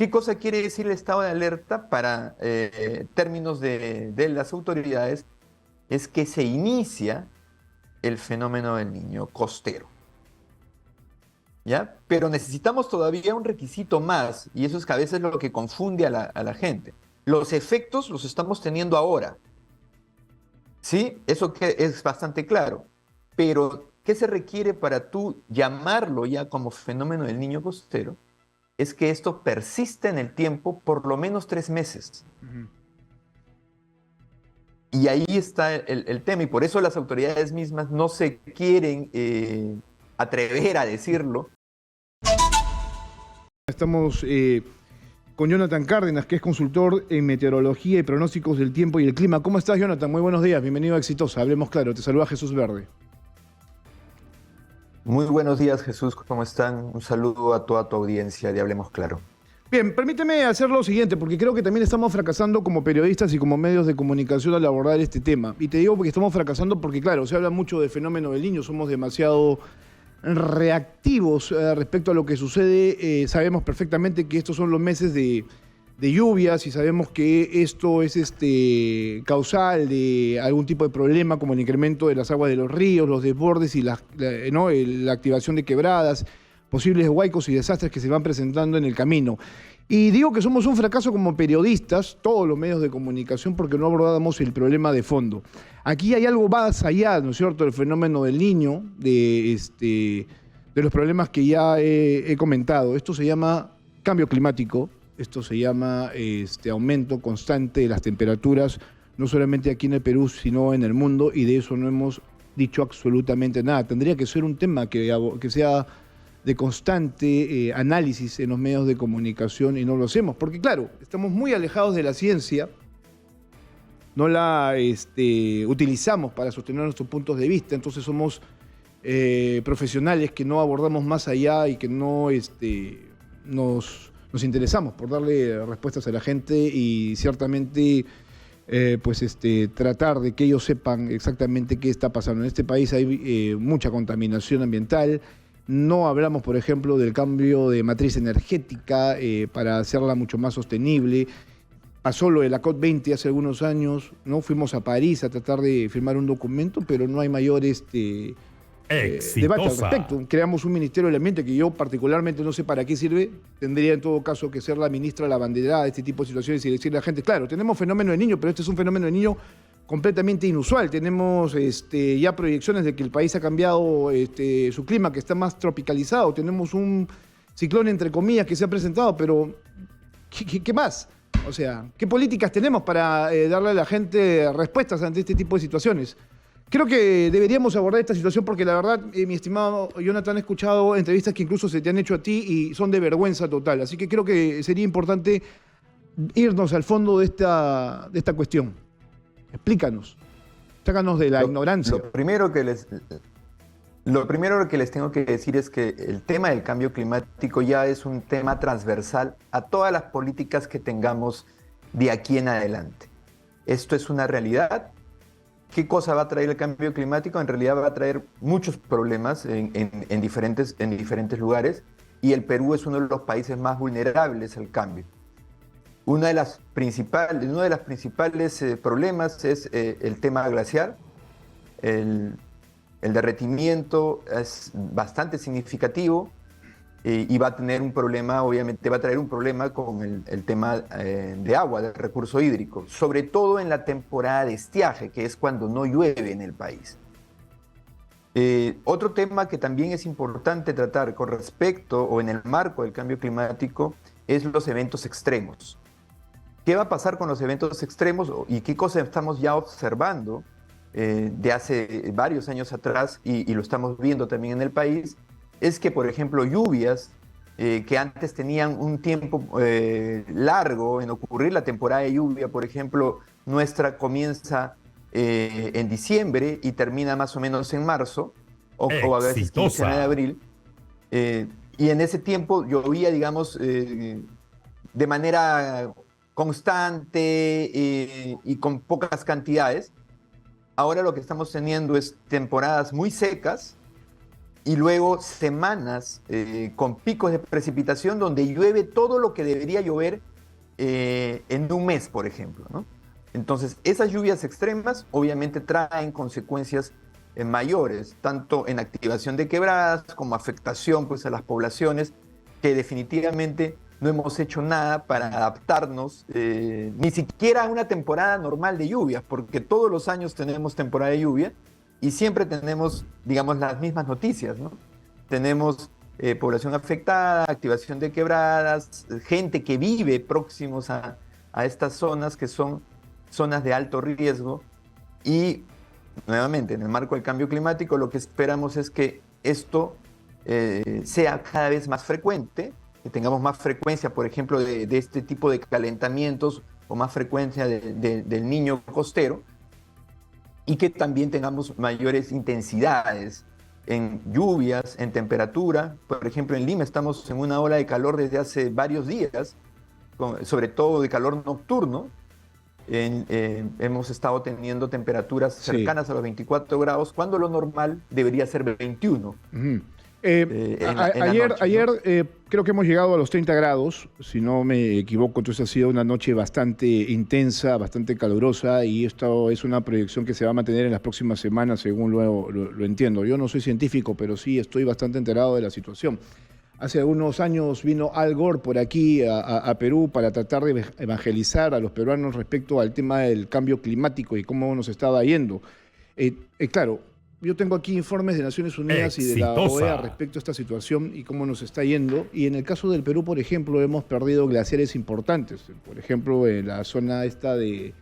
¿Qué cosa quiere decir el estado de alerta para términos de las autoridades? Es que se inicia el fenómeno del niño costero, ¿ya? Pero necesitamos todavía un requisito más, y eso es que a veces lo que confunde a la gente. Los efectos los estamos teniendo ahora, ¿sí? Eso que es bastante claro. Pero, ¿qué se requiere para tú llamarlo ya como fenómeno del niño costero? Es que esto persiste en el tiempo por lo menos 3 meses. Ujú. Y ahí está el tema, y por eso las autoridades mismas no se quieren atrever a decirlo. Estamos con Jonathan Cárdenas, que es consultor en meteorología y pronósticos del tiempo y el clima. ¿Cómo estás, Jonathan? Muy buenos días, bienvenido a Exitosa. Hablemos claro, te saluda Jesús Verde. Muy buenos días, Jesús, ¿cómo están? Un saludo a toda tu audiencia de Hablemos Claro. Bien, permíteme hacer lo siguiente, porque creo que también estamos fracasando como periodistas y como medios de comunicación al abordar este tema. Y te digo porque estamos fracasando porque, claro, se habla mucho del fenómeno del niño, somos demasiado reactivos respecto a lo que sucede. Sabemos perfectamente que estos son los meses de lluvias y sabemos que esto es causal de algún tipo de problema como el incremento de las aguas de los ríos, los desbordes y ¿no? La activación de quebradas, posibles huaicos y desastres que se van presentando en el camino. Y digo que somos un fracaso como periodistas, todos los medios de comunicación, porque no abordamos el problema de fondo. Aquí hay algo más allá, ¿no es cierto?, del fenómeno del niño, de los problemas que ya he comentado. Esto se llama cambio climático, esto se llama aumento constante de las temperaturas, no solamente aquí en el Perú, sino en el mundo, y de eso no hemos dicho absolutamente nada. Tendría que ser un tema que sea de constante análisis en los medios de comunicación y no lo hacemos, porque claro, estamos muy alejados de la ciencia, no la utilizamos para sostener nuestros puntos de vista, entonces somos profesionales que no abordamos más allá y que no nos interesamos por darle respuestas a la gente y ciertamente tratar de que ellos sepan exactamente qué está pasando. En este país hay mucha contaminación ambiental. No hablamos, por ejemplo, del cambio de matriz energética para hacerla mucho más sostenible. Pasó lo de la COP20 hace algunos años, ¿no? Fuimos a París a tratar de firmar un documento, pero no hay mayor debate al respecto. Creamos un Ministerio del Ambiente que yo particularmente no sé para qué sirve. Tendría en todo caso que ser la ministra la abanderada de este tipo de situaciones y decirle a la gente, claro, tenemos fenómeno de niño, pero este es un fenómeno de niño completamente inusual. Tenemos ya proyecciones de que el país ha cambiado su clima, que está más tropicalizado. Tenemos un ciclón, entre comillas, que se ha presentado, pero ¿qué más? O sea, ¿qué políticas tenemos para darle a la gente respuestas ante este tipo de situaciones? Creo que deberíamos abordar esta situación porque la verdad, mi estimado Jonathan, he escuchado entrevistas que incluso se te han hecho a ti y son de vergüenza total. Así que creo que sería importante irnos al fondo de esta cuestión. Explícanos, sácanos de la ignorancia. Lo primero que les tengo que decir es que el tema del cambio climático ya es un tema transversal a todas las políticas que tengamos de aquí en adelante. Esto es una realidad. ¿Qué cosa va a traer el cambio climático? En realidad va a traer muchos problemas en diferentes lugares, y el Perú es uno de los países más vulnerables al cambio. Uno de los principales problemas es el tema glaciar. El derretimiento es bastante significativo y va a tener un problema, obviamente va a traer un problema con el tema de agua, del recurso hídrico, sobre todo en la temporada de estiaje, que es cuando no llueve en el país. Otro tema que también es importante tratar con respecto o en el marco del cambio climático es los eventos extremos. ¿Qué va a pasar con los eventos extremos y qué cosas estamos ya observando de hace varios años atrás y lo estamos viendo también en el país? Es que, por ejemplo, lluvias que antes tenían un tiempo largo en ocurrir, la temporada de lluvia, por ejemplo, nuestra comienza en diciembre y termina más o menos en marzo, o a veces quincena de abril, y en ese tiempo llovía, digamos, de manera constante y con pocas cantidades. Ahora lo que estamos teniendo es temporadas muy secas y luego semanas con picos de precipitación donde llueve todo lo que debería llover en un mes, por ejemplo, ¿no? Entonces, esas lluvias extremas obviamente traen consecuencias mayores, tanto en activación de quebradas como afectación pues, a las poblaciones, que definitivamente no hemos hecho nada para adaptarnos, ni siquiera a una temporada normal de lluvias, porque todos los años tenemos temporada de lluvia y siempre tenemos, digamos, las mismas noticias, ¿no? Tenemos población afectada, activación de quebradas, gente que vive próximos a estas zonas que son zonas de alto riesgo y nuevamente en el marco del cambio climático lo que esperamos es que esto sea cada vez más frecuente, que tengamos más frecuencia, por ejemplo, de este tipo de calentamientos o más frecuencia del niño costero y que también tengamos mayores intensidades en lluvias, en temperatura. Por ejemplo, en Lima estamos en una ola de calor desde hace varios días, sobre todo de calor nocturno. Hemos estado teniendo temperaturas cercanas a los 24 grados, cuando lo normal debería ser 21. Ujú. Ayer, Creo que hemos llegado a los 30 grados, si no me equivoco, entonces ha sido una noche bastante intensa, bastante calurosa y esto es una proyección que se va a mantener en las próximas semanas, según lo entiendo. Yo no soy científico, pero sí estoy bastante enterado de la situación. Hace algunos años vino Al Gore por aquí a Perú para tratar de evangelizar a los peruanos respecto al tema del cambio climático y cómo nos estaba yendo. Claro, yo tengo aquí informes de Naciones Unidas y de la OEA respecto a esta situación y cómo nos está yendo. Y en el caso del Perú, por ejemplo, hemos perdido glaciares importantes. Por ejemplo, en la zona esta de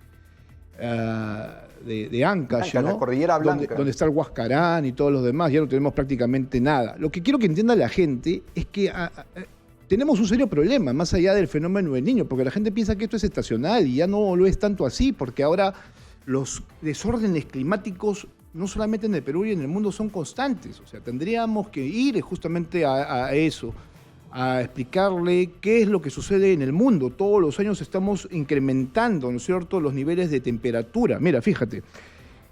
Ancash, ¿no? La Cordillera Blanca. Donde está el Huascarán y todos los demás, ya no tenemos prácticamente nada. Lo que quiero que entienda la gente es que tenemos un serio problema, más allá del fenómeno del Niño, porque la gente piensa que esto es estacional y ya no lo es tanto así, porque ahora los desórdenes climáticos no solamente en el Perú y en el mundo son constantes. O sea, tendríamos que ir justamente a eso, a explicarle qué es lo que sucede en el mundo. Todos los años estamos incrementando, ¿no es cierto?, los niveles de temperatura. Mira, fíjate,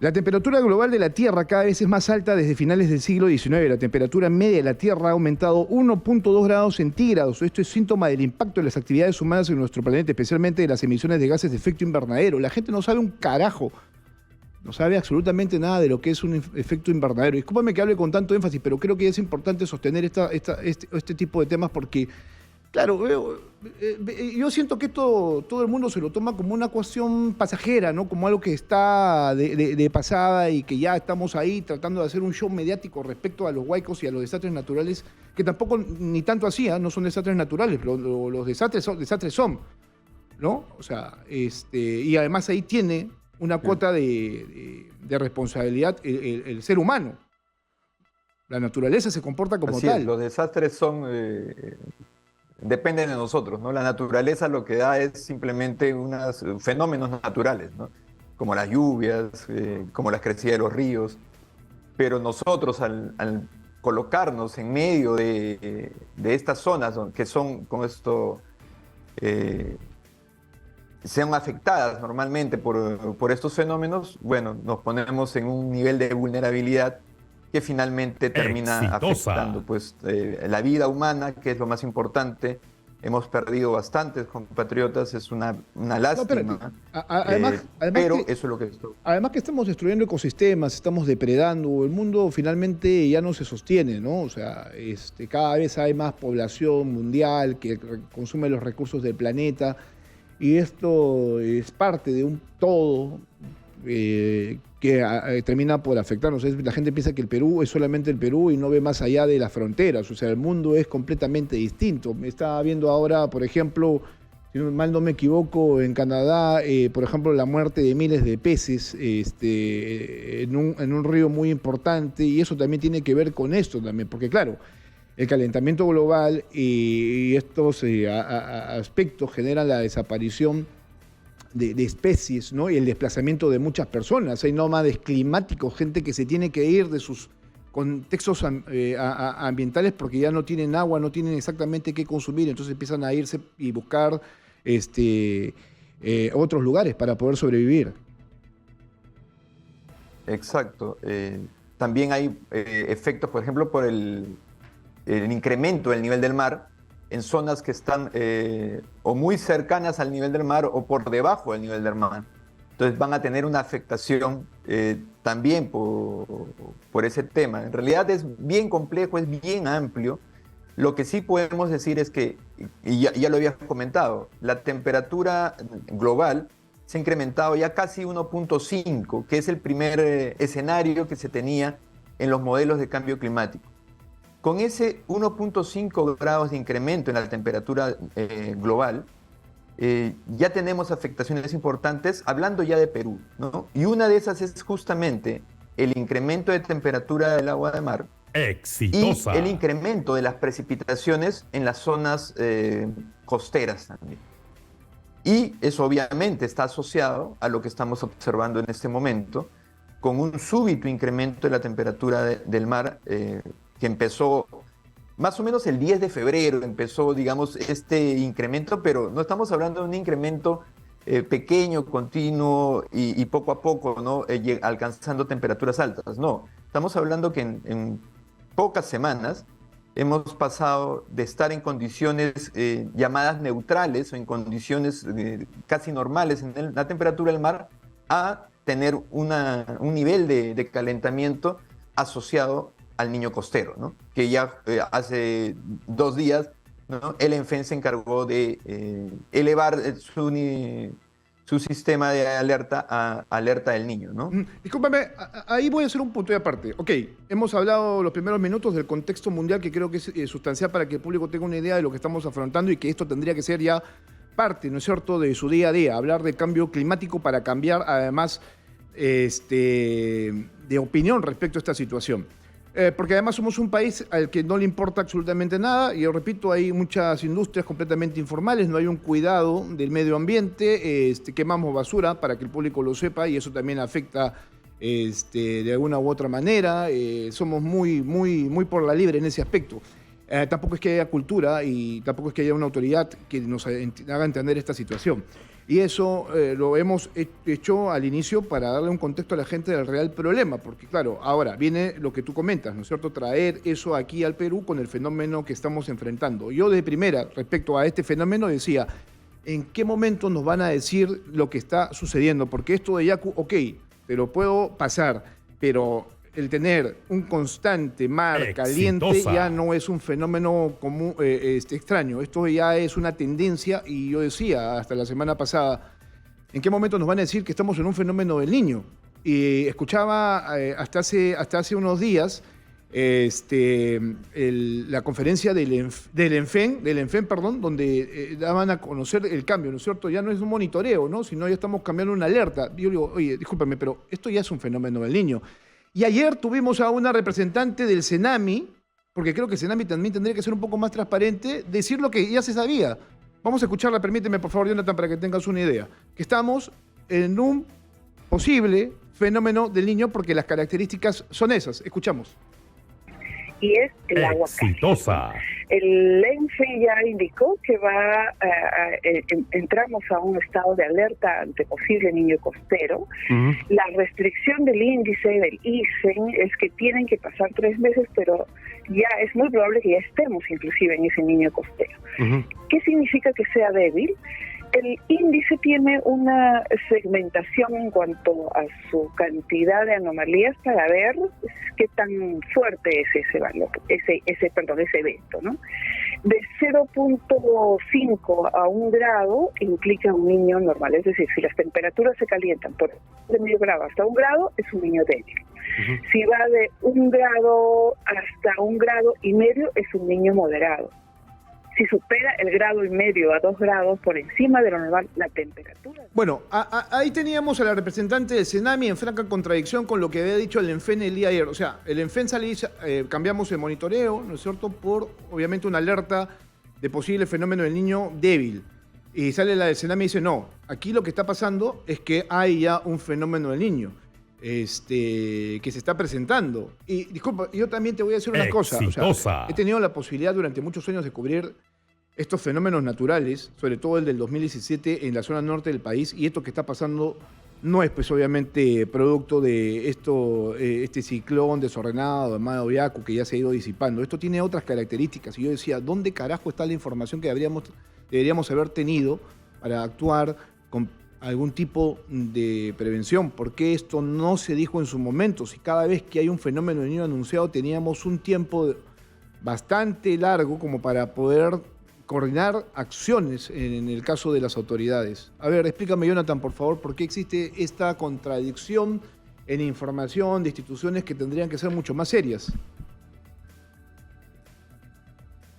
la temperatura global de la Tierra cada vez es más alta desde finales del siglo XIX. La temperatura media de la Tierra ha aumentado 1,2 grados centígrados. Esto es síntoma del impacto de las actividades humanas en nuestro planeta, especialmente de las emisiones de gases de efecto invernadero. La gente no sabe un carajo. No sabe absolutamente nada de lo que es un efecto invernadero. Discúlpame que hable con tanto énfasis, pero creo que es importante sostener este tipo de temas porque, claro, yo siento que todo el mundo se lo toma como una cuestión pasajera, ¿no? Como algo que está de pasada y que ya estamos ahí tratando de hacer un show mediático respecto a los huaicos y a los desastres naturales, que tampoco ni tanto así, no son desastres naturales, pero los desastres son, ¿no? O sea, y además ahí tiene una cuota de responsabilidad el ser humano. La naturaleza se comporta como así tal. Es, los desastres dependen de nosotros, ¿no? La naturaleza lo que da es simplemente unos fenómenos naturales, ¿no? Como las lluvias, como la crecida de los ríos. Pero nosotros al colocarnos en medio de estas zonas que son con esto... sean afectadas normalmente por estos fenómenos, bueno, nos ponemos en un nivel de vulnerabilidad que finalmente termina afectando pues, la vida humana, que es lo más importante. Hemos perdido bastantes compatriotas, es una lástima. Pero eso es lo que esto. Además que estamos destruyendo ecosistemas, estamos depredando, el mundo finalmente ya no se sostiene, ¿no? O sea, cada vez hay más población mundial que consume los recursos del planeta. Y esto es parte de un todo que termina por afectarnos. La gente piensa que el Perú es solamente el Perú y no ve más allá de las fronteras. O sea, el mundo es completamente distinto. Me estaba viendo ahora, por ejemplo, si mal no me equivoco, en Canadá, por ejemplo, la muerte de miles de peces en un río muy importante. Y eso también tiene que ver con esto también, porque claro, el calentamiento global y estos aspectos generan la desaparición de especies, ¿no? Y el desplazamiento de muchas personas. Hay nómades climáticos, gente que se tiene que ir de sus contextos ambientales porque ya no tienen agua, no tienen exactamente qué consumir, entonces empiezan a irse y buscar otros lugares para poder sobrevivir. Exacto. también hay efectos, por ejemplo, por el incremento del nivel del mar en zonas que están o muy cercanas al nivel del mar o por debajo del nivel del mar. Entonces van a tener una afectación también por ese tema. En realidad es bien complejo, es bien amplio. Lo que sí podemos decir es que, y ya lo habías comentado, la temperatura global se ha incrementado ya casi 1.5, que es el primer escenario que se tenía en los modelos de cambio climático. Con ese 1.5 grados de incremento en la temperatura global, ya tenemos afectaciones importantes, hablando ya de Perú, ¿no? Y una de esas es justamente el incremento de temperatura del agua de mar. Exitosa. Y el incremento de las precipitaciones en las zonas costeras también. Y eso obviamente está asociado a lo que estamos observando en este momento, con un súbito incremento de la temperatura del mar que empezó más o menos el 10 de febrero, empezó, digamos, este incremento, pero no estamos hablando de un incremento pequeño, continuo y poco a poco, ¿no? Alcanzando temperaturas altas. No, estamos hablando que en pocas semanas hemos pasado de estar en condiciones llamadas neutrales o en condiciones casi normales en la temperatura del mar a tener un nivel de calentamiento asociado al niño costero, ¿no? Que ya hace 2 días, ¿no? El ENFEN se encargó de elevar su sistema de alerta a alerta del niño, ¿no? Discúlpame, ahí voy a hacer un punto de aparte. Ok, hemos hablado los primeros minutos del contexto mundial que creo que es sustancial para que el público tenga una idea de lo que estamos afrontando y que esto tendría que ser ya parte, ¿no es cierto?, de su día a día. Hablar de cambio climático para cambiar, además, de opinión respecto a esta situación. Porque además somos un país al que no le importa absolutamente nada, y yo repito, hay muchas industrias completamente informales, no hay un cuidado del medio ambiente, quemamos basura, para que el público lo sepa, y eso también afecta de alguna u otra manera, somos muy por la libre en ese aspecto. Tampoco es que haya cultura y tampoco es que haya una autoridad que nos haga entender esta situación. Y eso lo hemos hecho al inicio para darle un contexto a la gente del real problema, porque claro, ahora viene lo que tú comentas, ¿no es cierto?, traer eso aquí al Perú con el fenómeno que estamos enfrentando. Yo de primera, respecto a este fenómeno, decía, ¿en qué momento nos van a decir lo que está sucediendo? Porque esto de Yaku, ok, te lo puedo pasar, pero el tener un constante mar caliente ya no es un fenómeno común, extraño. Esto ya es una tendencia, y yo decía hasta la semana pasada, ¿en qué momento nos van a decir que estamos en un fenómeno del Niño? Y escuchaba hasta hace unos días la conferencia del ENFEN, donde daban a conocer el cambio, ¿no es cierto? Ya no es un monitoreo, ¿no?, sino ya estamos cambiando una alerta. Yo digo, oye, discúlpame, pero esto ya es un fenómeno del Niño. Y ayer tuvimos a una representante del CENAMI, porque creo que el CENAMI también tendría que ser un poco más transparente, decir lo que ya se sabía. Vamos a escucharla, permíteme por favor, Jonathan, para que tengas una idea. Que estamos en un posible fenómeno del Niño porque las características son esas. Escuchamos. Y es el agua exitosa. El ENFE ya indicó que entramos a un estado de alerta ante posible niño costero. La restricción del índice del ICEN es que tienen que pasar 3 meses, pero ya es muy probable que ya estemos inclusive en ese niño costero. ¿Qué significa que sea débil? El índice tiene una segmentación en cuanto a su cantidad de anomalías para ver qué tan fuerte es ese valor, ese evento, ¿no? De 0.5 a 1 grado implica un niño normal, es decir, si las temperaturas se calientan por de medio grado hasta 1 grado, es un niño débil. Si va de 1 grado hasta 1,5 grados, es un niño moderado. Si supera el 1,5 grado a 2 grados por encima de lo normal, la temperatura. Bueno, ahí teníamos a la representante del CENAMI en franca contradicción con lo que había dicho el ENFEN el día de ayer. O sea, el ENFEN sale y dice, cambiamos el monitoreo, ¿no es cierto?, por obviamente una alerta de posible fenómeno del niño débil. Y sale la del CENAMI y dice, no, aquí lo que está pasando es que hay ya un fenómeno del niño que se está presentando. Y disculpa, yo también te voy a decir una cosa. O sea, he tenido la posibilidad durante muchos años de cubrir estos fenómenos naturales, sobre todo el del 2017 en la zona norte del país, y esto que está pasando no es pues obviamente producto de este ciclón desordenado llamado Yaku que ya se ha ido disipando. Esto tiene otras características y yo decía, ¿dónde carajo está la información que deberíamos haber tenido para actuar con algún tipo de prevención? ¿Por qué esto no se dijo en su momento? Si cada vez que hay un fenómeno del niño anunciado teníamos un tiempo bastante largo como para poder coordinar acciones en el caso de las autoridades. A ver, explícame, Jonathan, por favor, por qué existe esta contradicción en información de instituciones que tendrían que ser mucho más serias.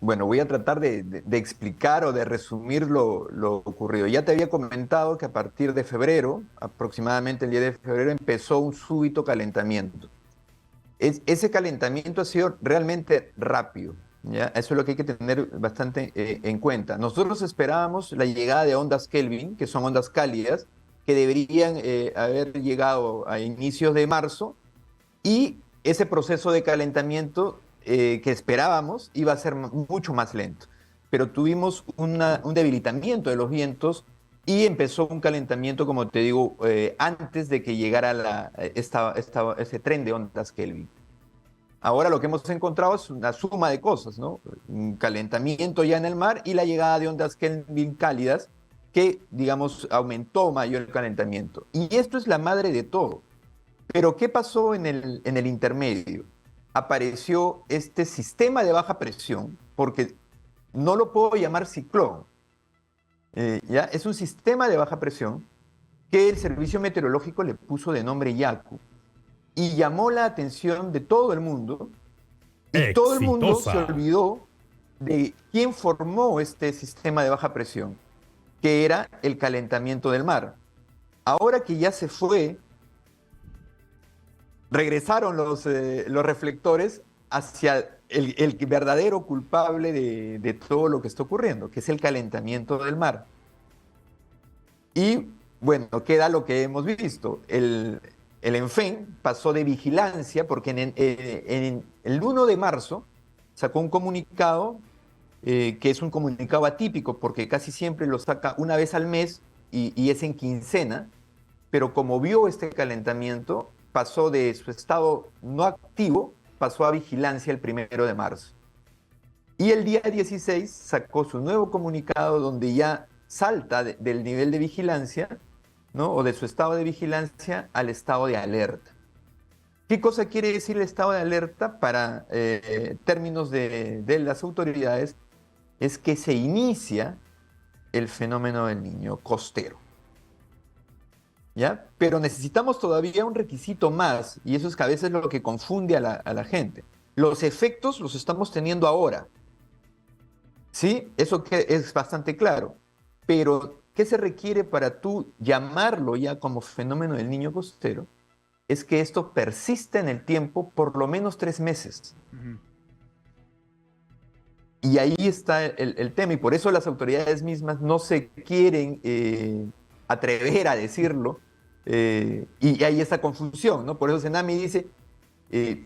Bueno, voy a tratar de explicar o de resumir lo ocurrido. Ya te había comentado que a partir de febrero, aproximadamente el 10 de febrero, empezó un súbito calentamiento. Ese calentamiento ha sido realmente rápido, ¿ya? Eso es lo que hay que tener bastante en cuenta. Nosotros esperábamos la llegada de ondas Kelvin, que son ondas cálidas, que deberían haber llegado a inicios de marzo, y ese proceso de calentamiento que esperábamos iba a ser mucho más lento. Pero tuvimos un debilitamiento de los vientos y empezó un calentamiento, como te digo, antes de que llegara ese tren de ondas Kelvin. Ahora lo que hemos encontrado es una suma de cosas, ¿no? Un calentamiento ya en el mar y la llegada de ondas Kelvin cálidas que, digamos, aumentó mayor el calentamiento. Y esto es la madre de todo. Pero ¿qué pasó en el intermedio? Apareció este sistema de baja presión, porque no lo puedo llamar ciclón, ¿ya? Es un sistema de baja presión que el Servicio Meteorológico le puso de nombre Yaku y llamó la atención de todo el mundo, y todo el mundo se olvidó de quién formó este sistema de baja presión, que era el calentamiento del mar. Ahora que ya se fue, regresaron los reflectores hacia el verdadero culpable de todo lo que está ocurriendo, que es el calentamiento del mar. Y bueno, queda lo que hemos visto. El ENFEN pasó de vigilancia porque en el 1 de marzo sacó un comunicado que es un comunicado atípico porque casi siempre lo saca una vez al mes y es en quincena, pero como vio este calentamiento, pasó de su estado no activo, pasó a vigilancia el 1 de marzo. Y el día 16 sacó su nuevo comunicado donde ya salta del nivel de vigilancia, ¿no? O de su estado de vigilancia al estado de alerta. ¿Qué cosa quiere decir el estado de alerta para términos de las autoridades? Es que se inicia el fenómeno del niño costero, ¿ya? Pero necesitamos todavía un requisito más, y eso es que a veces lo que confunde a la gente. Los efectos los estamos teniendo ahora, ¿sí? Eso que es bastante claro. Pero, ¿qué se requiere para tú llamarlo ya como fenómeno del niño costero? Es que esto persista en el tiempo por lo menos 3 meses. Y ahí está el tema, y por eso las autoridades mismas no se quieren atrever a decirlo, y hay esa confusión, ¿no? Por eso Senami dice,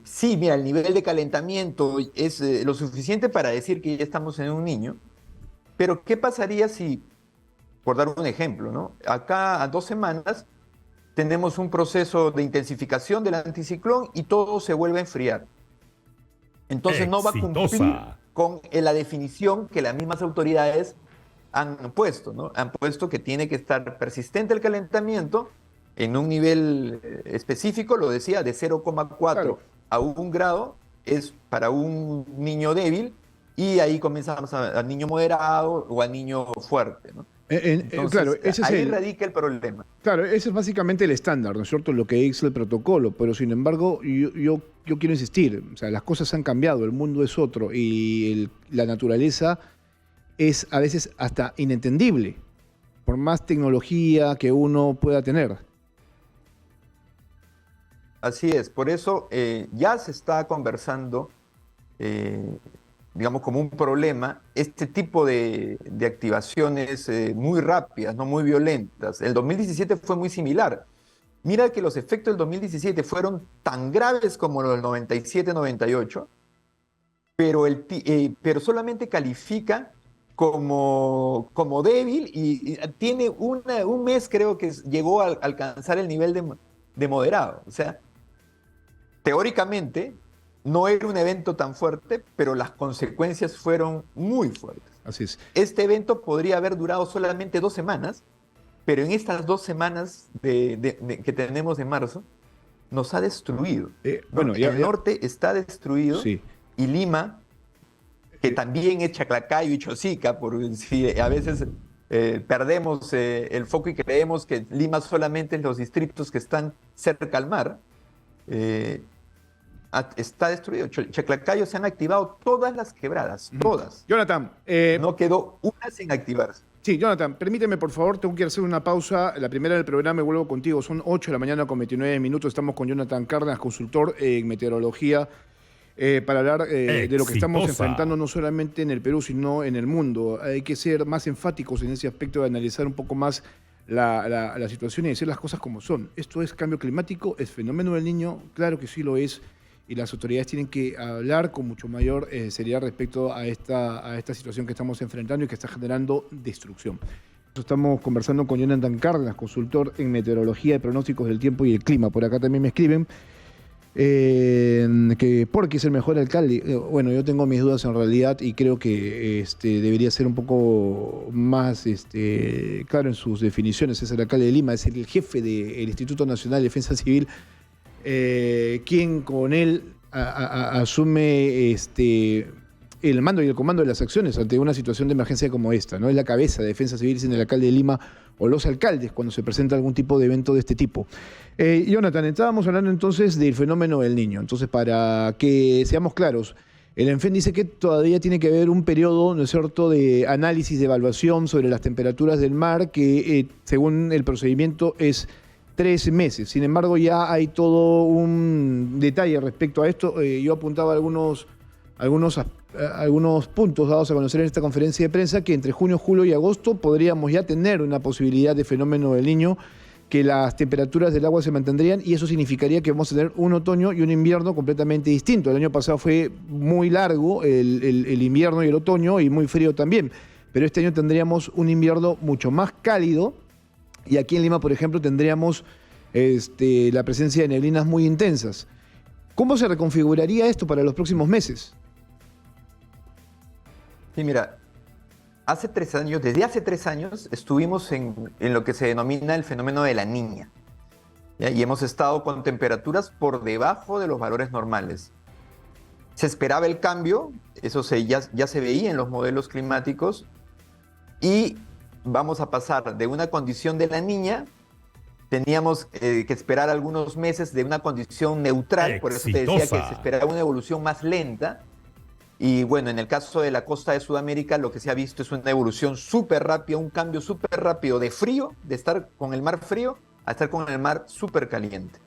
sí, mira, el nivel de calentamiento es lo suficiente para decir que ya estamos en un niño, pero ¿qué pasaría si, por dar un ejemplo, ¿no? Acá a 2 semanas tenemos un proceso de intensificación del anticiclón y todo se vuelve a enfriar? Entonces no va a cumplir con la definición que las mismas autoridades han puesto, ¿no? Han puesto que tiene que estar persistente el calentamiento en un nivel específico, lo decía, de 0,4 claro, a 1 grado es para un niño débil, y ahí comenzamos al niño moderado o al niño fuerte, ¿no? Entonces, claro, ese ahí radica el problema. Claro, ese es básicamente el estándar, ¿no es cierto? Lo que dice el protocolo, pero sin embargo yo quiero insistir, o sea, las cosas han cambiado, el mundo es otro y la naturaleza es a veces hasta inentendible, por más tecnología que uno pueda tener. Así es, por eso ya se está conversando, digamos, como un problema, este tipo de activaciones muy rápidas, no muy violentas. El 2017 fue muy similar. Mira que los efectos del 2017 fueron tan graves como los del 97-98, pero solamente califica como débil y tiene un mes, creo que llegó a alcanzar el nivel de moderado. O sea, teóricamente no era un evento tan fuerte, pero las consecuencias fueron muy fuertes. Así es. Este evento podría haber durado solamente 2 semanas, pero en estas 2 semanas que tenemos de marzo, nos ha destruido. Bueno, el norte está destruido, sí. Y Lima, que también es Chaclacayo y Chosica, por si a veces perdemos el foco y creemos que Lima solamente es los distritos que están cerca al mar, está destruido. Chaclacayo se han activado todas las quebradas, todas. Jonathan. No quedó una sin activarse. Sí, Jonathan, permíteme, por favor, tengo que hacer una pausa. La primera del programa, y vuelvo contigo. Son 8 de la mañana con 29 minutos. Estamos con Jonathan Cárdenas, consultor en meteorología, para hablar de lo que estamos enfrentando no solamente en el Perú, sino en el mundo. Hay que ser más enfáticos en ese aspecto de analizar un poco más la situación y decir las cosas como son. Esto es cambio climático, es fenómeno del Niño, claro que sí lo es, y las autoridades tienen que hablar con mucho mayor seriedad respecto a esta situación que estamos enfrentando y que está generando destrucción. Estamos conversando con Jonathan Cárdenas, consultor en meteorología, pronósticos del tiempo y el clima. Por acá también me escriben que porque es el mejor alcalde. Bueno, yo tengo mis dudas en realidad y creo que debería ser un poco más claro en sus definiciones. Es el alcalde de Lima, es el jefe del Instituto Nacional de Defensa Civil, quien con él asume el mando y el comando de las acciones ante una situación de emergencia como esta, ¿no? Es la cabeza de Defensa Civil, sin el alcalde de Lima o los alcaldes cuando se presenta algún tipo de evento de este tipo. Jonathan, estábamos hablando entonces del fenómeno del Niño. Entonces, para que seamos claros, el ENFEN dice que todavía tiene que haber un periodo, ¿no es cierto?, de análisis, de evaluación sobre las temperaturas del mar, que según el procedimiento es 3 meses. Sin embargo, ya hay todo un detalle respecto a esto. Yo apuntaba algunos puntos dados a conocer en esta conferencia de prensa, que entre junio, julio y agosto podríamos ya tener una posibilidad de fenómeno del Niño, que las temperaturas del agua se mantendrían, y eso significaría que vamos a tener un otoño y un invierno completamente distinto. El año pasado fue muy largo el invierno y el otoño, y muy frío también, pero este año tendríamos un invierno mucho más cálido, y aquí en Lima, por ejemplo, tendríamos la presencia de neblinas muy intensas. ¿Cómo se reconfiguraría esto para los próximos meses? Sí, mira, desde hace 3 años estuvimos en lo que se denomina el fenómeno de la Niña, ¿ya? Y hemos estado con temperaturas por debajo de los valores normales. Se esperaba el cambio, eso ya se veía en los modelos climáticos, y vamos a pasar de una condición de la Niña, teníamos que esperar algunos meses de una condición neutral, por eso te decía que se esperaba una evolución más lenta. Y bueno, en el caso de la costa de Sudamérica, lo que se ha visto es una evolución súper rápida, un cambio súper rápido de frío, de estar con el mar frío, a estar con el mar súper caliente.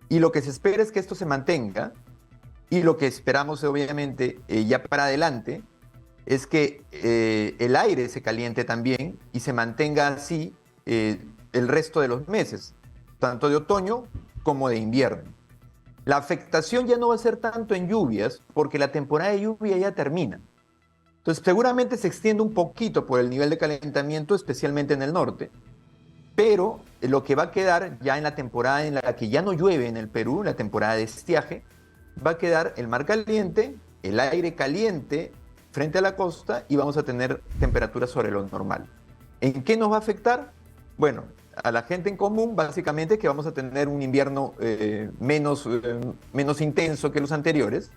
Y lo que se espera es que esto se mantenga, y lo que esperamos, obviamente, ya para adelante, es que el aire se caliente también y se mantenga así el resto de los meses, tanto de otoño como de invierno. La afectación ya no va a ser tanto en lluvias, porque la temporada de lluvia ya termina. Entonces, seguramente se extiende un poquito por el nivel de calentamiento, especialmente en el norte, pero lo que va a quedar ya en la temporada en la que ya no llueve en el Perú, la temporada de estiaje, va a quedar el mar caliente, el aire caliente frente a la costa, y vamos a tener temperaturas sobre lo normal. ¿En qué nos va a afectar? Bueno, a la gente en común, básicamente, que vamos a tener un invierno menos intenso que los anteriores,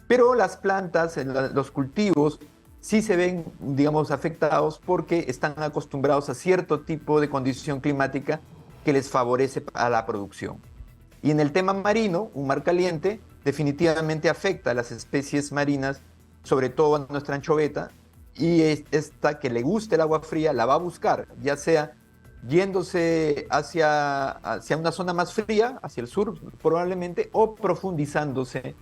pero las plantas, los cultivos, sí se ven, digamos, afectados porque están acostumbrados a cierto tipo de condición climática que les favorece a la producción. Y en el tema marino, un mar caliente definitivamente afecta a las especies marinas, sobre todo a nuestra anchoveta, y esta que le guste el agua fría la va a buscar, ya sea yéndose hacia una zona más fría, hacia el sur probablemente, o profundizándose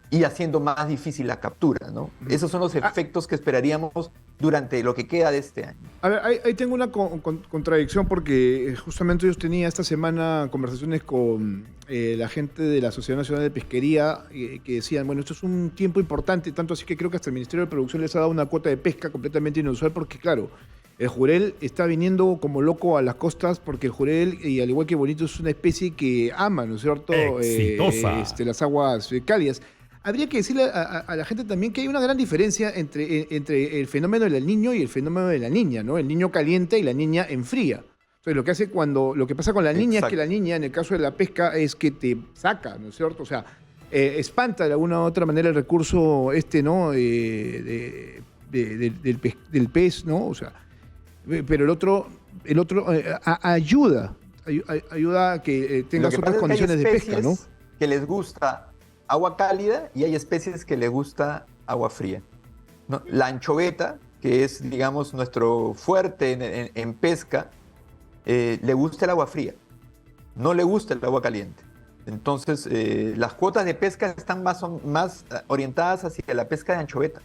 y haciendo más difícil la captura, ¿no? Esos son los efectos que esperaríamos durante lo que queda de este año. A ver, ahí tengo una contradicción porque justamente yo tenía esta semana conversaciones con la gente de la Sociedad Nacional de Pesquería que decían, bueno, esto es un tiempo importante, tanto así que creo que hasta el Ministerio de Producción les ha dado una cuota de pesca completamente inusual porque, claro, el jurel está viniendo como loco a las costas porque el jurel, y al igual que bonito, es una especie que ama, ¿no es cierto?, las aguas cálidas. Habría que decirle a la gente también que hay una gran diferencia entre el fenómeno del niño y el fenómeno de la niña, ¿no? El niño calienta y la niña enfría. Entonces, lo que pasa con la niña es que la niña, en el caso de la pesca, es que te saca, ¿no es cierto? O sea, espanta de alguna u otra manera el recurso ¿no? Del pez, ¿no? O sea, pero el otro ayuda a que tengas otras condiciones de pesca, ¿no? Que les gusta agua cálida y hay especies que les gusta agua fría, ¿no? La anchoveta, que es, digamos, nuestro fuerte en pesca, le gusta el agua fría, no le gusta el agua caliente. Entonces, las cuotas de pesca están más orientadas hacia la pesca de anchoveta.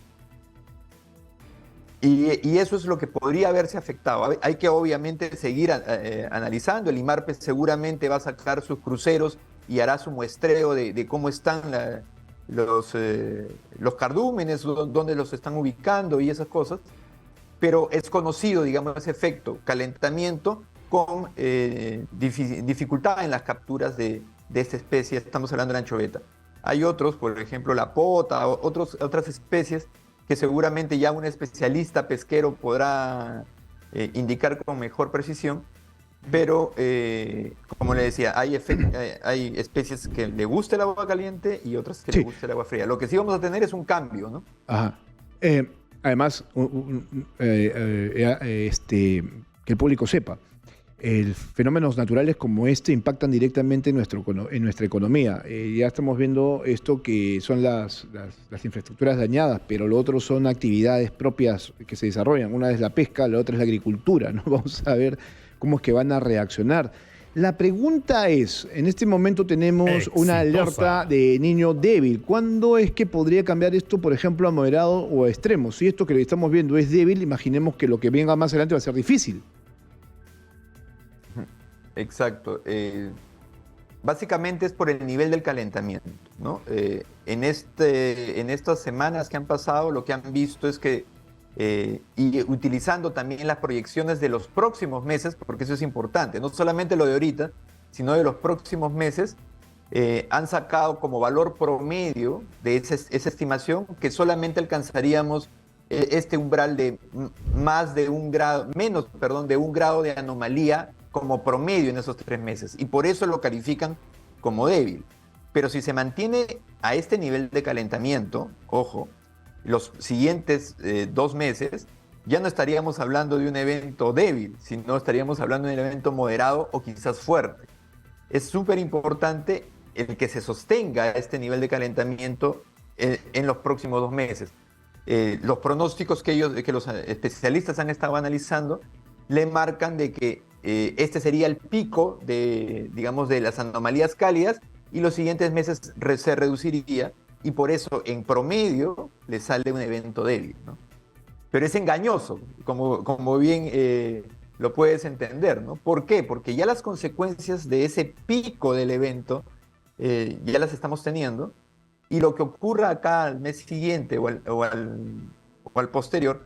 Y eso es lo que podría haberse afectado. Hay que obviamente seguir analizando. El IMARPE seguramente va a sacar sus cruceros y hará su muestreo de cómo están los cardúmenes, dónde los están ubicando y esas cosas. Pero es conocido, digamos, ese efecto calentamiento con dificultad en las capturas de esta especie. Estamos hablando de la anchoveta. Hay otros, por ejemplo, la pota, otras especies que seguramente ya un especialista pesquero podrá indicar con mejor precisión, pero como le decía, hay especies que le gusta el agua caliente y otras que le gusta el agua fría. Lo que sí vamos a tener es un cambio, ¿no? Ajá. Además, que el público sepa, fenómenos naturales como este impactan directamente en nuestra economía. Ya estamos viendo esto que son las infraestructuras dañadas, pero lo otro son actividades propias que se desarrollan. Una es la pesca, la otra es la agricultura, ¿no? Vamos a ver cómo es que van a reaccionar. La pregunta es, en este momento tenemos una alerta de niño débil. ¿Cuándo es que podría cambiar esto, por ejemplo, a moderado o a extremo? Si esto que estamos viendo es débil, imaginemos que lo que venga más adelante va a ser difícil. Exacto. Básicamente es por el nivel del calentamiento, ¿no? En estas semanas que han pasado, lo que han visto es que, y utilizando también las proyecciones de los próximos meses, porque eso es importante, no solamente lo de ahorita, sino de los próximos meses, han sacado como valor promedio de esa estimación que solamente alcanzaríamos este umbral de menos de un grado de anomalía como promedio en esos 3 meses, y por eso lo califican como débil. Pero si se mantiene a este nivel de calentamiento, ojo, los siguientes 2 meses, ya no estaríamos hablando de un evento débil, sino estaríamos hablando de un evento moderado o quizás fuerte. Es súper importante el que se sostenga este nivel de calentamiento en los próximos 2 meses. Los pronósticos que los especialistas han estado analizando le marcan de que este sería el pico de las anomalías cálidas y los siguientes meses se reduciría, y por eso en promedio le sale un evento débil, ¿no? Pero es engañoso, como bien lo puedes entender, ¿no? ¿Por qué? Porque ya las consecuencias de ese pico del evento ya las estamos teniendo, y lo que ocurra acá al mes siguiente o al posterior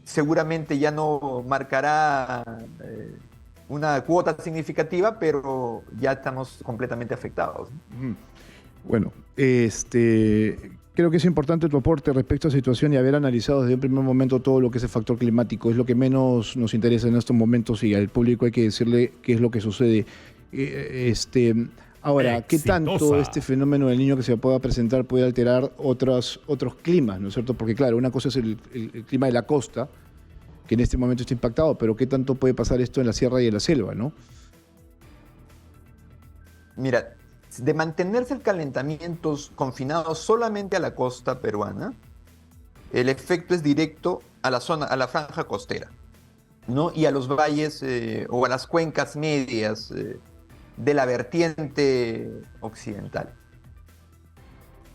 seguramente ya no marcará una cuota significativa, pero ya estamos completamente afectados. Bueno, creo que es importante tu aporte respecto a esta situación y haber analizado desde un primer momento todo lo que es el factor climático. Es lo que menos nos interesa en estos momentos, y al público hay que decirle qué es lo que sucede. Ahora, ¿qué tanto este fenómeno del niño que se pueda presentar puede alterar otros climas, ¿no es cierto? Porque claro, una cosa es el clima de la costa, que en este momento está impactado, pero ¿qué tanto puede pasar esto en la sierra y en la selva, no? Mira, de mantenerse el calentamiento confinado solamente a la costa peruana, el efecto es directo a la franja costera, ¿no? Y a los valles o a las cuencas medias de la vertiente occidental.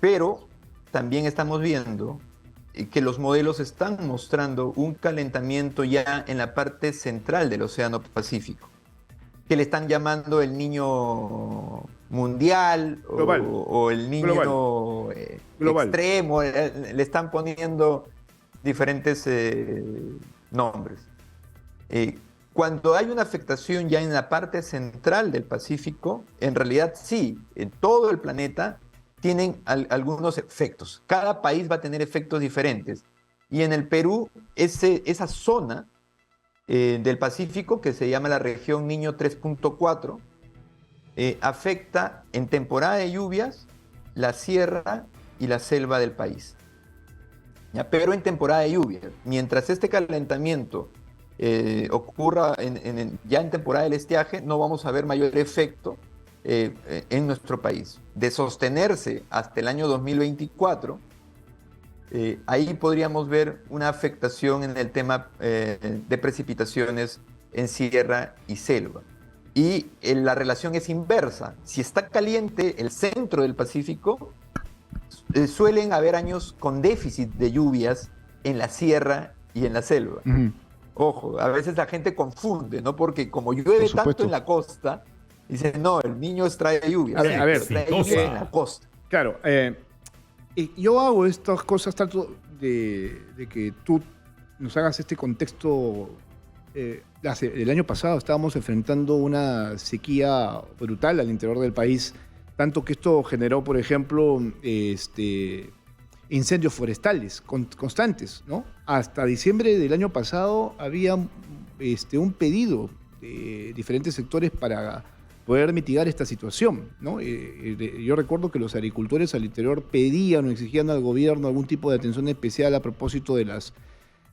Pero también estamos viendo que los modelos están mostrando un calentamiento ya en la parte central del Océano Pacífico, que le están llamando el niño mundial o el niño global. Extremo, le están poniendo diferentes nombres. Cuando hay una afectación ya en la parte central del Pacífico, en realidad sí, en todo el planeta tienen algunos efectos. Cada país va a tener efectos diferentes. Y en el Perú, esa zona del Pacífico, que se llama la región Niño 3.4, afecta en temporada de lluvias la sierra y la selva del país. ¿Ya? Pero en temporada de lluvia, mientras este calentamiento ocurra ya en temporada del estiaje, no vamos a ver mayor efecto en nuestro país. De sostenerse hasta el año 2024, ahí podríamos ver una afectación en el tema de precipitaciones en sierra y selva. Y la relación es inversa. Si está caliente el centro del Pacífico, suelen haber años con déficit de lluvias en la sierra y en la selva. Ojo, a veces la gente confunde, ¿no? Porque como llueve tanto en la costa, dicen, no, el niño trae lluvias. A ver, trae lluvias en la costa. Claro, yo hago estas cosas, trato de que tú nos hagas este contexto. El año pasado estábamos enfrentando una sequía brutal al interior del país, tanto que esto generó, por ejemplo, incendios forestales constantes, ¿no? Hasta diciembre del año pasado había un pedido de diferentes sectores para poder mitigar esta situación, ¿no? Yo recuerdo que los agricultores al interior pedían o exigían al gobierno algún tipo de atención especial a propósito de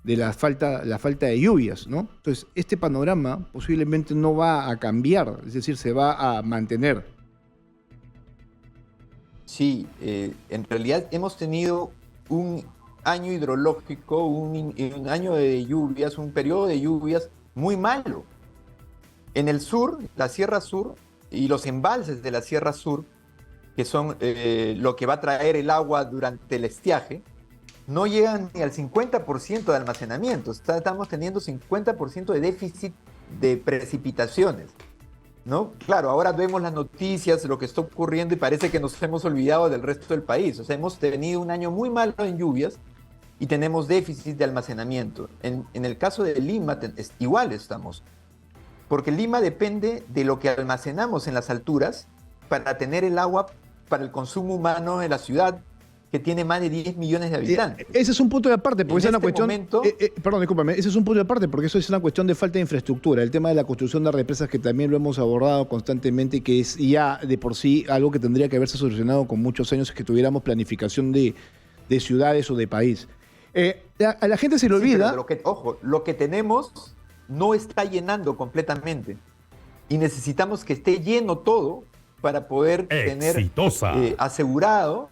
la falta de lluvias, ¿no? Entonces, este panorama posiblemente no va a cambiar, es decir, se va a mantener. Sí, en realidad hemos tenido un año hidrológico, un año de lluvias, un periodo de lluvias muy malo. En el sur, la Sierra Sur y los embalses de la Sierra Sur, que son lo que va a traer el agua durante el estiaje, no llegan ni al 50% de almacenamiento. Estamos teniendo 50% de déficit de precipitaciones, ¿no? Claro, ahora vemos las noticias, lo que está ocurriendo y parece que nos hemos olvidado del resto del país. O sea, hemos tenido un año muy malo en lluvias y tenemos déficit de almacenamiento. En el caso de Lima, igual estamos. Porque Lima depende de lo que almacenamos en las alturas para tener el agua para el consumo humano en la ciudad, que tiene más de 10 millones de habitantes. Ese es un punto de aparte, porque esa es una cuestión... Momento, perdón, discúlpame, ese es un punto de aparte, porque eso es una cuestión de falta de infraestructura. El tema de la construcción de represas, que también lo hemos abordado constantemente, que es ya de por sí algo que tendría que haberse solucionado con muchos años, que tuviéramos planificación de ciudades o de país. A la gente se le olvida... Ojo, lo que tenemos no está llenando completamente. Y necesitamos que esté lleno todo para poder tener asegurado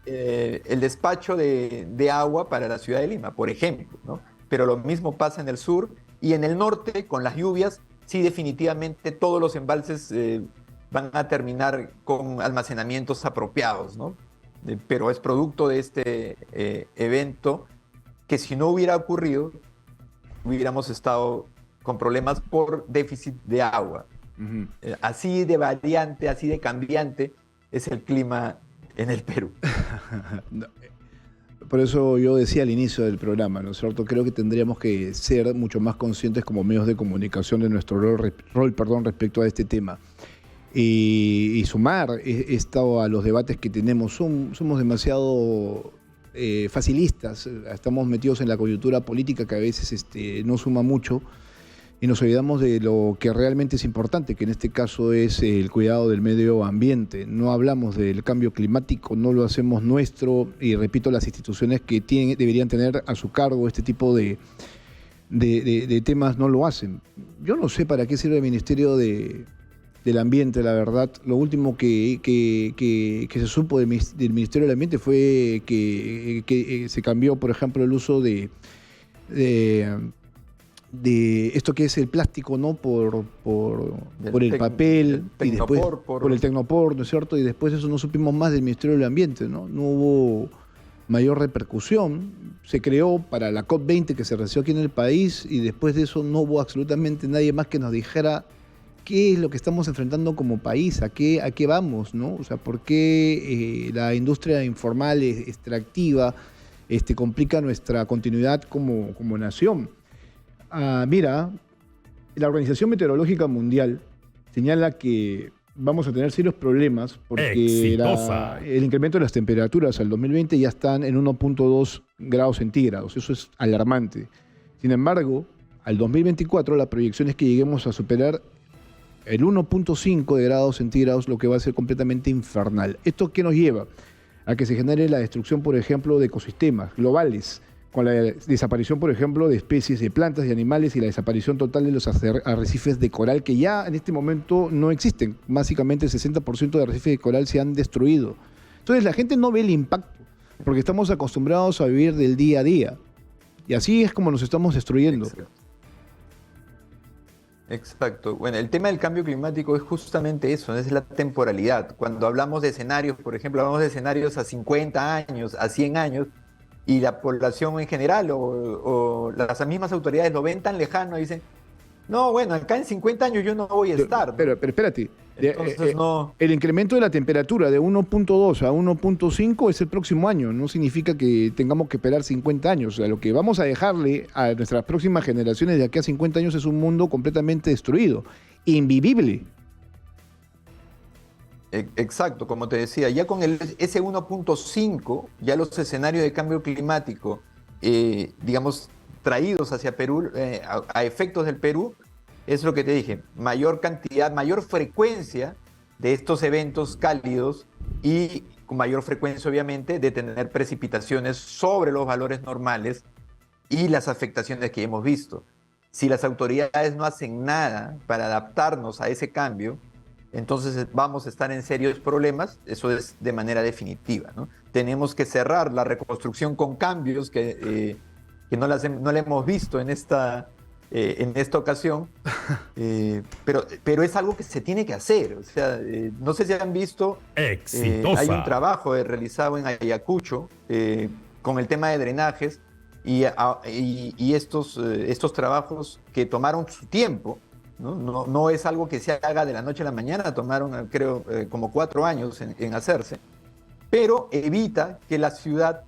el despacho de agua para la ciudad de Lima, por ejemplo, ¿no? Pero lo mismo pasa en el sur y en el norte, con las lluvias, sí, definitivamente todos los embalses van a terminar con almacenamientos apropiados, ¿no? Pero es producto de este evento que, si no hubiera ocurrido, hubiéramos estado con problemas por déficit de agua. Así de variante, así de cambiante es el clima en el Perú. Por eso yo decía al inicio del programa, ¿no es cierto? Creo que tendríamos que ser mucho más conscientes como medios de comunicación de nuestro rol respecto a este tema. Y sumar esto a los debates que tenemos. Somos demasiado facilistas, estamos metidos en la coyuntura política que a veces no suma mucho, y nos olvidamos de lo que realmente es importante, que en este caso es el cuidado del medio ambiente. No hablamos del cambio climático, no lo hacemos nuestro, y repito, las instituciones que deberían tener a su cargo este tipo de temas no lo hacen. Yo no sé para qué sirve el Ministerio del Ambiente, la verdad. Lo último que se supo del Ministerio del Ambiente fue que se cambió, por ejemplo, el uso de de esto que es el plástico, ¿no? Por el papel y después por el tecnopor, ¿no es cierto? Y después eso no supimos más del Ministerio del Ambiente, ¿no? No hubo mayor repercusión. Se creó para la COP20 que se realizó aquí en el país y después de eso no hubo absolutamente nadie más que nos dijera qué es lo que estamos enfrentando como país, a qué vamos, ¿no? O sea, por qué la industria informal extractiva complica nuestra continuidad como nación. Mira, la Organización Meteorológica Mundial señala que vamos a tener serios problemas porque el incremento de las temperaturas al 2020 ya están en 1.2 grados centígrados. Eso es alarmante. Sin embargo, al 2024 la proyección es que lleguemos a superar el 1.5 de grados centígrados, lo que va a ser completamente infernal. ¿Esto qué nos lleva? A que se genere la destrucción, por ejemplo, de ecosistemas globales, con la desaparición, por ejemplo, de especies de plantas y animales y la desaparición total de los arrecifes de coral que ya en este momento no existen. Básicamente el 60% de arrecifes de coral se han destruido. Entonces la gente no ve el impacto, porque estamos acostumbrados a vivir del día a día. Y así es como nos estamos destruyendo. Exacto. Bueno, el tema del cambio climático es justamente eso, es la temporalidad. Cuando hablamos de escenarios, por ejemplo, hablamos de escenarios a 50 años, a 100 años, y la población en general o las mismas autoridades lo ven tan lejano y dicen, no, bueno, acá en 50 años yo no voy a estar. Pero espérate, entonces, el incremento de la temperatura de 1.2 a 1.5 es el próximo año, no significa que tengamos que esperar 50 años. O sea, lo que vamos a dejarle a nuestras próximas generaciones de aquí a 50 años es un mundo completamente destruido, invivible. Exacto, como te decía, ya con ese 1.5, ya los escenarios de cambio climático, digamos, traídos hacia Perú, a efectos del Perú, es lo que te dije, mayor cantidad, mayor frecuencia de estos eventos cálidos y con mayor frecuencia, obviamente, de tener precipitaciones sobre los valores normales y las afectaciones que hemos visto. Si las autoridades no hacen nada para adaptarnos a ese cambio, entonces vamos a estar en serios problemas, eso es de manera definitiva, ¿no? Tenemos que cerrar la reconstrucción con cambios que no la hemos visto en esta ocasión, pero es algo que se tiene que hacer. O sea, no sé si han visto, hay un trabajo realizado en Ayacucho con el tema de drenajes y estos trabajos que tomaron su tiempo. No es algo que se haga de la noche a la mañana, tomaron creo como 4 años en hacerse, pero evita que la ciudad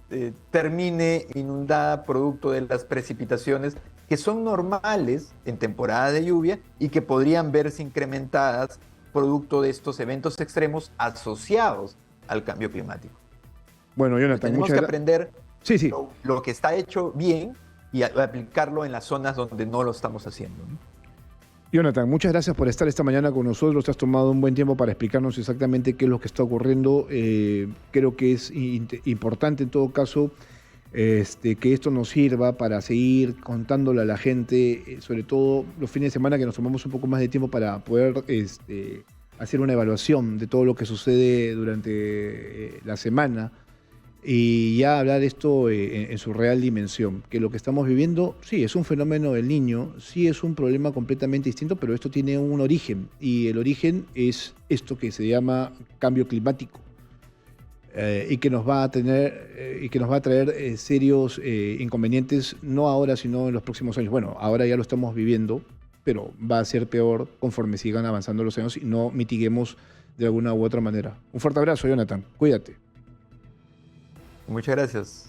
termine inundada producto de las precipitaciones que son normales en temporada de lluvia y que podrían verse incrementadas producto de estos eventos extremos asociados al cambio climático. Bueno, Jonathan, tenemos que aprender sí. Lo que está hecho bien y aplicarlo en las zonas donde no lo estamos haciendo, ¿no? Jonathan, muchas gracias por estar esta mañana con nosotros. Te has tomado un buen tiempo para explicarnos exactamente qué es lo que está ocurriendo. Creo que es importante en todo caso que esto nos sirva para seguir contándole a la gente, sobre todo los fines de semana que nos tomamos un poco más de tiempo para poder hacer una evaluación de todo lo que sucede durante la semana. Y ya hablar esto en su real dimensión, que lo que estamos viviendo, sí, es un fenómeno del Niño, sí es un problema completamente distinto, pero esto tiene un origen, y el origen es esto que se llama cambio climático, y que nos va a traer serios inconvenientes, no ahora, sino en los próximos años. Bueno, ahora ya lo estamos viviendo, pero va a ser peor conforme sigan avanzando los años y no mitiguemos de alguna u otra manera. Un fuerte abrazo, Jonathan, cuídate. Muchas gracias.